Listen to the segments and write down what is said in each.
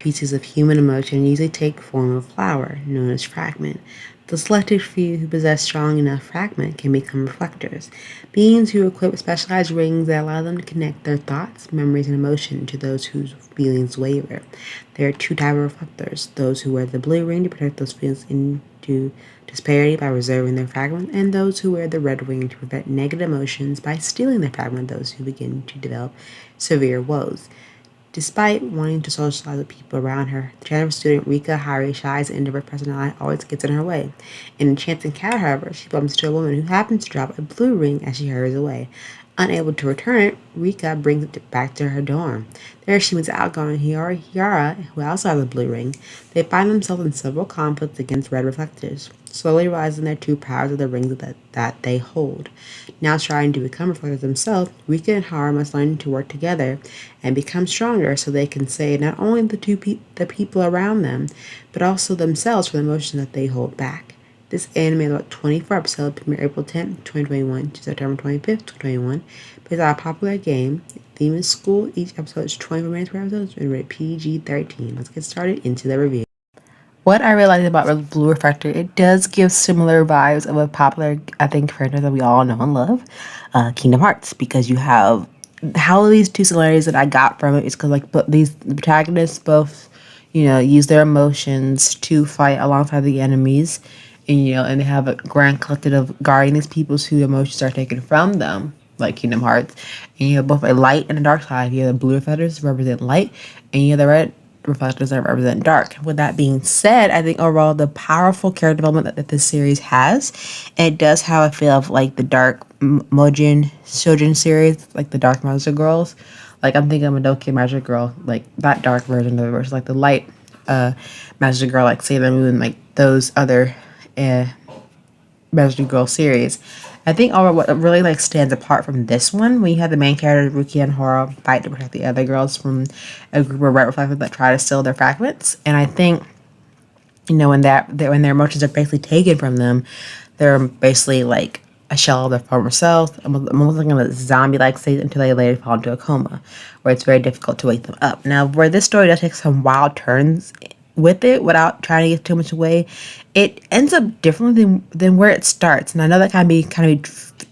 pieces of human emotion usually take form of flower, known as fragment. The selected few who possess strong enough fragment can become reflectors, beings who equip specialized rings that allow them to connect their thoughts, memories, and emotion to those whose feelings waver. There are two types of reflectors: those who wear the blue ring to protect those feelings into disparity by reserving their fragment, and those who wear the red ring to prevent negative emotions by stealing the fragment of those who begin to develop severe woes. Despite wanting to socialize with people around her, the generous student Rika Hari's shy and introvert personality always gets in her way. In a chance encounter, however, she bumps into a woman who happens to drop a blue ring as she hurries away. Unable to return it, Rika brings it back to her dorm. There she meets outgoing Hiara, who also has a blue ring. They find themselves in several conflicts against red reflectors, slowly realizing their true powers of the rings that they hold. Now trying to become reflectors themselves, Rika and Hara must learn to work together and become stronger so they can save not only the people around them, but also themselves from the emotions that they hold back. This anime is about 24 episodes, premiered April 10th, 2021 to September 25th, 2021. Based on a popular game. Theme is school. Each episode is 24 minutes per episode and rated PG-13. Let's get started into the review. What I realized about Blue Reflector, it does give similar vibes of a popular, I think, franchise that we all know and love, Kingdom Hearts, because you have how these two similarities that I got from it is because these protagonists both, use their emotions to fight alongside the enemies, and they have a grand collective of guarding these people's whose emotions are taken from them, like Kingdom Hearts, and you have both a light and a dark side. You have the blue reflectors represent light, and you have the red reflectors that represent dark. With that being said, I think overall the powerful character development that this series has, it does have a feel of like the dark Mojin Shojin series, like the Dark Magic Girls. Like I'm thinking of Madoka Magic Girl, like that dark version of it versus like the light Magic Girl, like Sailor Moon, like those other Magic Girl series. I think overall what really like stands apart from this one, when you have the main characters Ruki and Hora fight to protect the other girls from a group of red reflectors that try to steal their fragments. And I think, when when their emotions are basically taken from them, they're basically like a shell of their former self, almost like in a zombie-like state until they later fall into a coma, where it's very difficult to wake them up. Now, where this story does take some wild turns with it without trying to give too much away, it ends up differently than where it starts. And I know that can be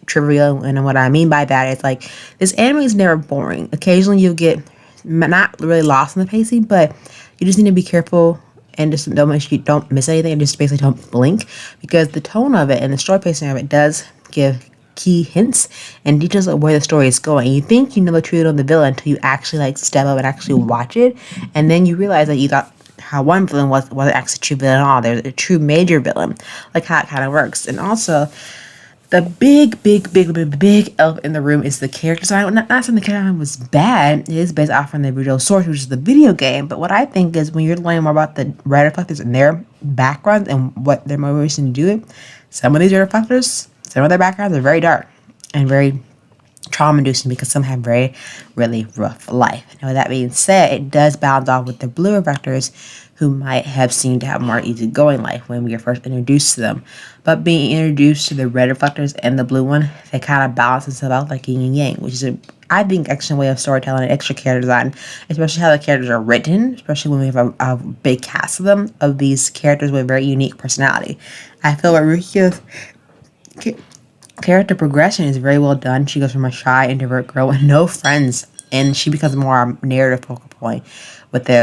trivial, and what I mean by that is like this anime is never boring. Occasionally you'll get not really lost in the pacing, but you just need to be careful and just don't make sure you don't miss anything and just basically don't blink, because the tone of it and the story pacing of it does give key hints and details of where the story is going. You think you know the truth of the villain until you actually like step up and actually watch it, and then you realize that you thought how one villain wasn't actually a true villain at all. There's a true major villain, like how it kind of works. And also, the big elephant in the room is the character design. Not saying the character design was bad. It is based off from the original source, which is the video game. But what I think is when you're learning more about the red reflectors and their backgrounds and what their motivation to do it, some of these red reflectors, some of their backgrounds are very dark and very trauma-inducing because some have very, really rough life. Now, with that being said, it does balance off with the blue reflectors who might have seemed to have more easygoing life when we are first introduced to them. But being introduced to the red reflectors and the blue one, they kind of balance themselves out like yin and yang, which is I think, extra way of storytelling and extra character design, especially how the characters are written, especially when we have a big cast of them, of these characters with very unique personality. I feel like Rukia's character progression is very well done. She goes from a shy introvert girl with no friends, and she becomes more a narrative focal point.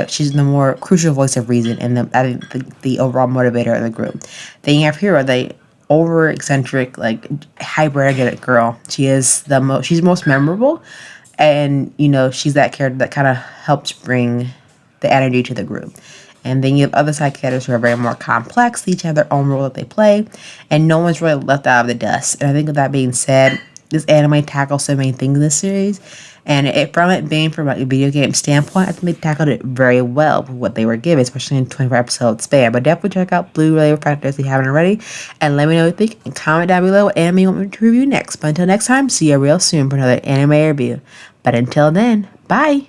She's the more crucial voice of reason, and I think the overall motivator of the group. Then you have Hero, the over eccentric, like hyper energetic girl. She's most memorable, and she's that character that kind of helps bring the energy to the group. And then you have other side characters who are very more complex. They each have their own role that they play, and no one's really left out of the dust. And I think with that being said, this anime tackles so many things in this series, and from it being from a video game standpoint, I think they tackled it very well with what they were given, especially in 24 episode span. But definitely check out Blue Reflectors if you haven't already, and let me know what you think, and comment down below what anime you want me to review next. But until next time, see you real soon for another anime review. But until then, bye!